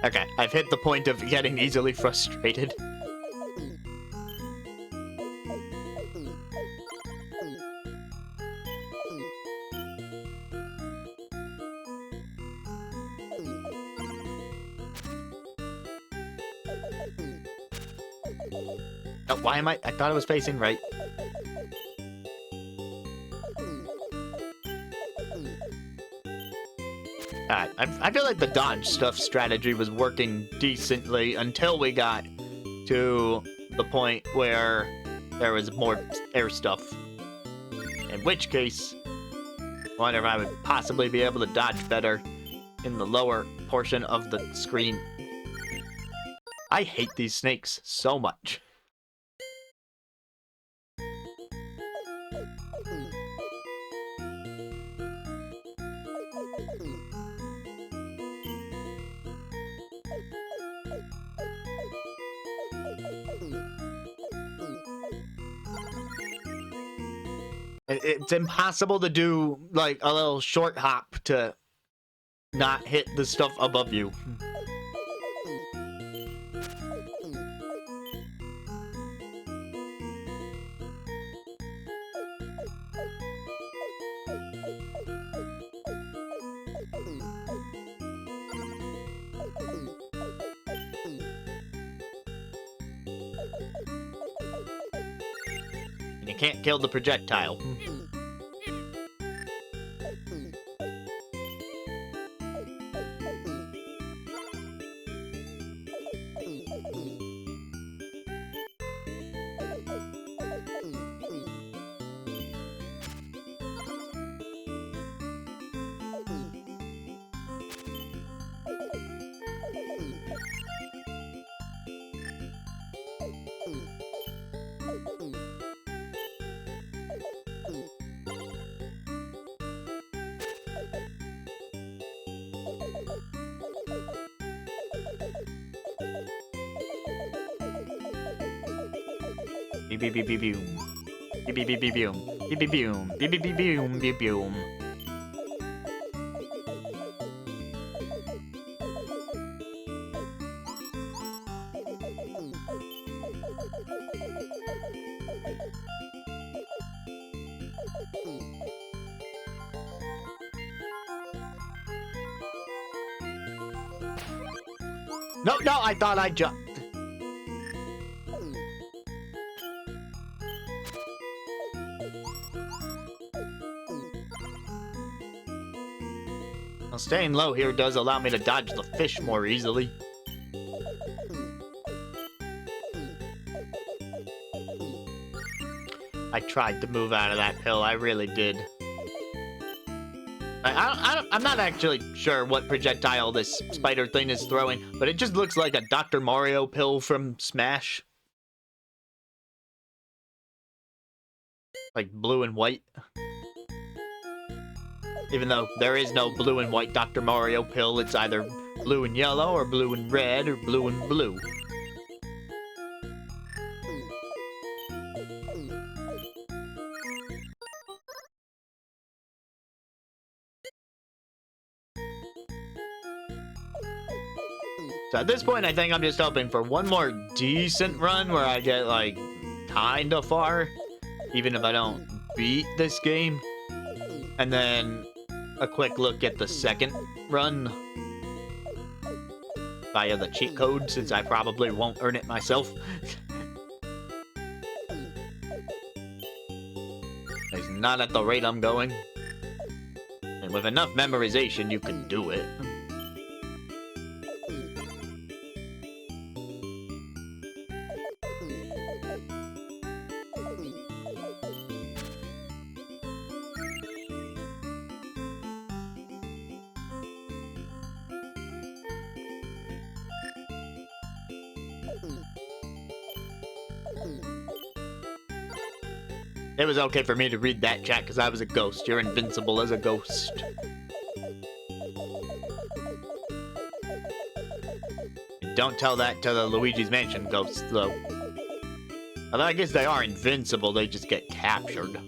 S1: Okay, I've hit the point of getting easily frustrated. Oh, why am I thought I was facing right. Alright, I feel like the dodge stuff strategy was working decently until we got to the point where there was more air stuff. In which case, I wonder if I would possibly be able to dodge better in the lower portion of the screen. I hate these snakes so much. It's impossible to do, like, a little short hop to not hit the stuff above you. And you can't kill the projectile. Beep beep beep beep boom. Beep beep beep beep boom. Beep beep boom. Beep beep beep boom. Beep boom. No, no, I thought I jumped. Well, staying low here does allow me to dodge the fish more easily. I tried to move out of that pill, I really did. I'm not actually sure what projectile this spider thing is throwing, but it just looks like a Dr. Mario pill from Smash. Like blue and white. Even though there is no blue and white Dr. Mario pill, it's either blue and yellow, or blue and red, or blue and blue. So at this point, I think I'm just hoping for one more decent run where I get, like, kinda far, even if I don't beat this game. And then a quick look at the second run via the cheat code, since I probably won't earn it myself. It's not at the rate I'm going. And with enough memorization, you can do it. It was okay for me to read that chat because I was a ghost. You're invincible as a ghost. Don't tell that to the Luigi's Mansion ghosts, though. Although I guess they are invincible, they just get captured.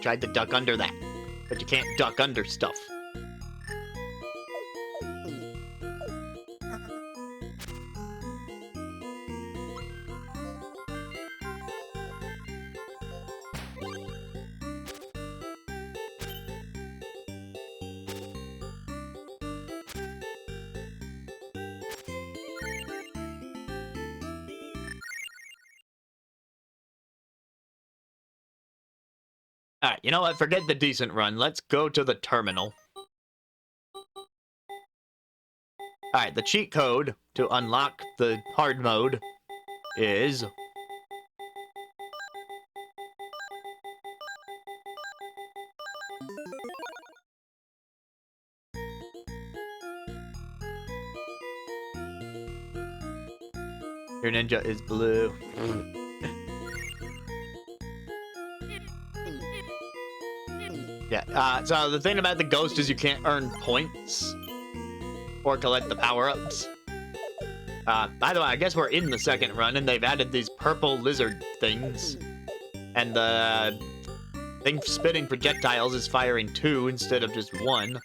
S1: Tried to duck under that, but you can't duck under stuff. Alright, you know what? Forget the decent run. Let's go to the terminal. Alright, the cheat code to unlock the hard mode is... Your ninja is blue. Yeah, so the thing about the ghost is you can't earn points or collect the power-ups. By the way, I guess we're in the second run, and they've added these purple lizard things. And the thing spitting projectiles is firing 2 instead of just 1.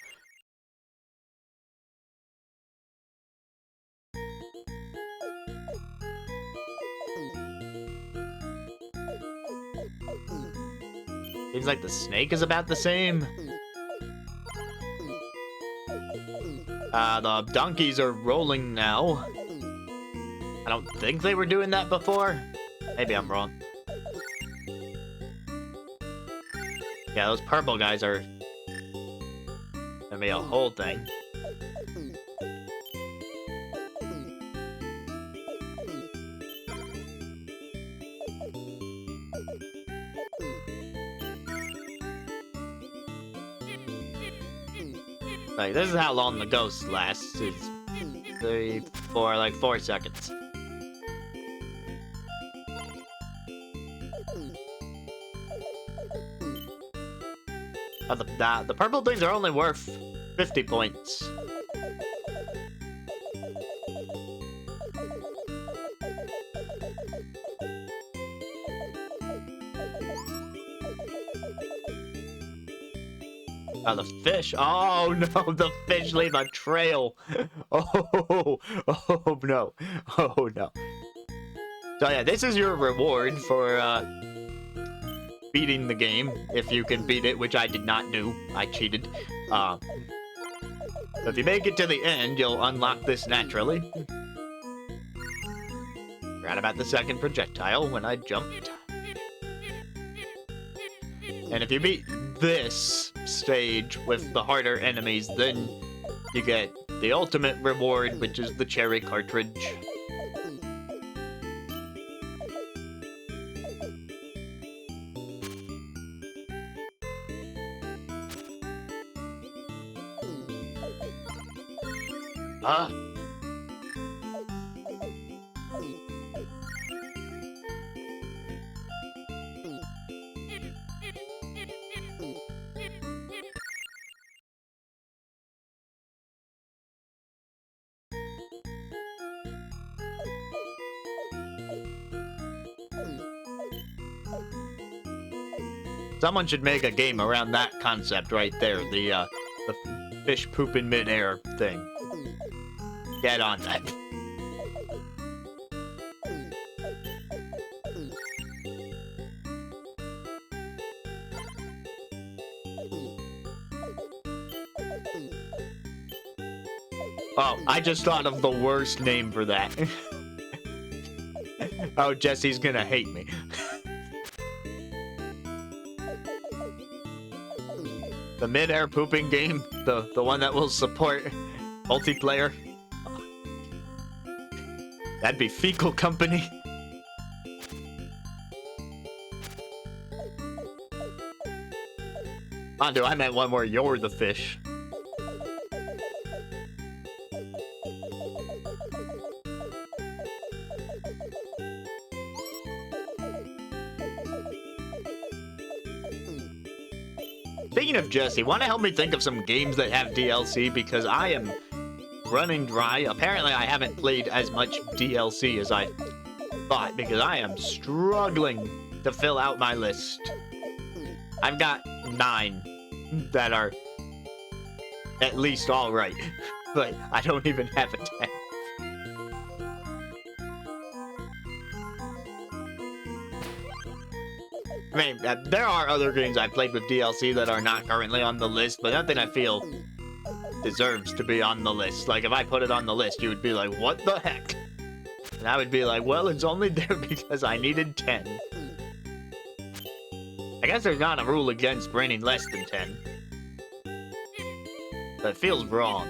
S1: Seems like the snake is about the same. The donkeys are rolling now. I don't think they were doing that before. Maybe I'm wrong. Yeah, those purple guys are gonna be a whole thing. Like, this is how long the ghost lasts. It's 3, 4, like 4 seconds. The purple things are only worth 50 points. Oh, the fish. Oh, no, the fish leave a trail. Oh no. Oh, no. So yeah, this is your reward for beating the game, if you can beat it, which I did not do. I cheated. So if you make it to the end, you'll unlock this naturally. Forgot about the second projectile when I jumped. And if you beat this stage with the harder enemies, then you get the ultimate reward, which is the cherry cartridge. Someone should make a game around that concept right there, the fish poop in midair thing. Get on that. Oh, I just thought of the worst name for that. Oh, Jesse's gonna hate me. The mid-air pooping game, the one that will support multiplayer. That'd be Fecal Company. Oh, dude, I meant one where you're the fish. Speaking of Jesse, want to help me think of some games that have DLC, because I am running dry. Apparently, I haven't played as much DLC as I thought, because I am struggling to fill out my list. I've got 9 that are at least alright, but I don't even have a 10. I mean, there are other games I played with DLC that are not currently on the list, but nothing I feel deserves to be on the list. Like, if I put it on the list, you would be like, what the heck? And I would be like, well, it's only there because I needed 10. I guess there's not a rule against bringing less than 10. But it feels wrong.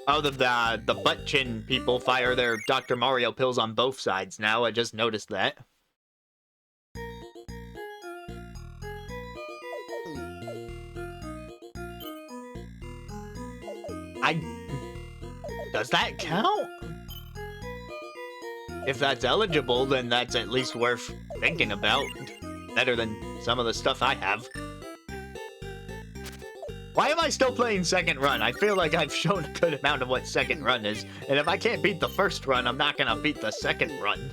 S1: Oh, the butt chin people fire their Dr. Mario pills on both sides now. I just noticed that. Does that count? If that's eligible, then that's at least worth thinking about. Better than some of the stuff I have. Why am I still playing second run? I feel like I've shown a good amount of what second run is, and if I can't beat the first run, I'm not gonna beat the second run.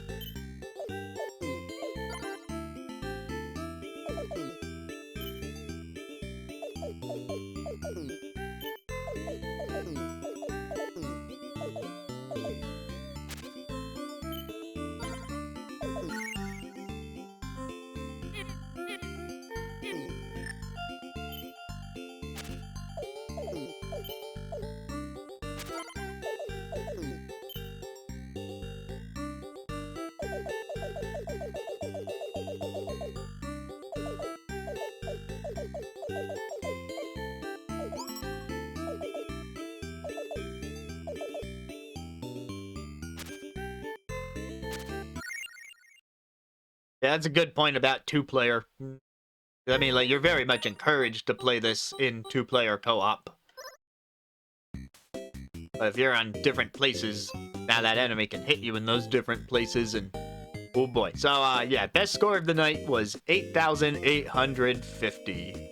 S1: Yeah, that's a good point about 2-player. I mean, like, you're very much encouraged to play this in 2-player co-op. But if you're on different places, now that enemy can hit you in those different places, and oh boy. So, yeah, best score of the night was 8,850.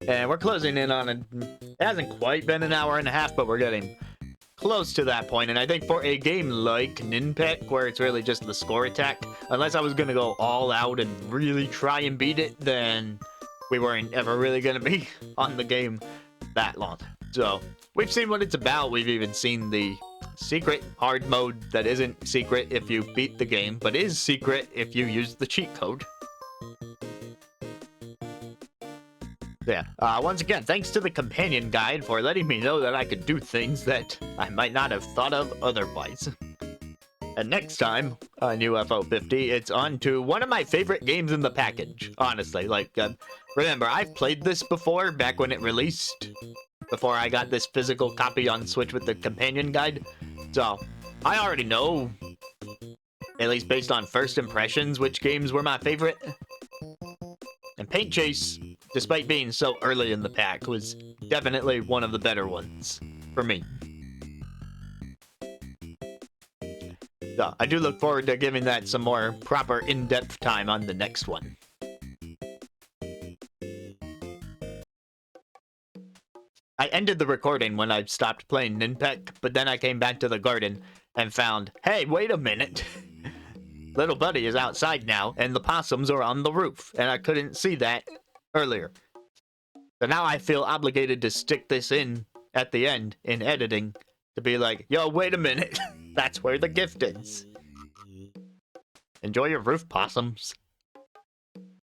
S1: And we're closing in on it hasn't quite been an hour and a half, but we're getting close to that point. And I think for a game like Ninpek, where it's really just the score attack, unless I was gonna go all out and really try and beat it, then we weren't ever really gonna be on the game that long. So we've seen what it's about. We've even seen the secret hard mode that isn't secret if you beat the game, but is secret if you use the cheat code. Yeah, once again, thanks to the companion guide for letting me know that I could do things that I might not have thought of otherwise. And next time on UFO 50, it's on to one of my favorite games in the package, honestly. Like, remember, I've played this before, back when it released, before I got this physical copy on Switch with the companion guide. So, I already know, at least based on first impressions, which games were my favorite. And Paint Chase, despite being so early in the pack, was definitely one of the better ones for me. So, I do look forward to giving that some more proper in-depth time on the next one. I ended the recording when I stopped playing Ninpek, but then I came back to the garden and found, hey, wait a minute. Little buddy is outside now, and the possums are on the roof, and I couldn't see that earlier. So now I feel obligated to stick this in at the end in editing to be like, yo, wait a minute. That's where the gift is. Enjoy your roof, possums.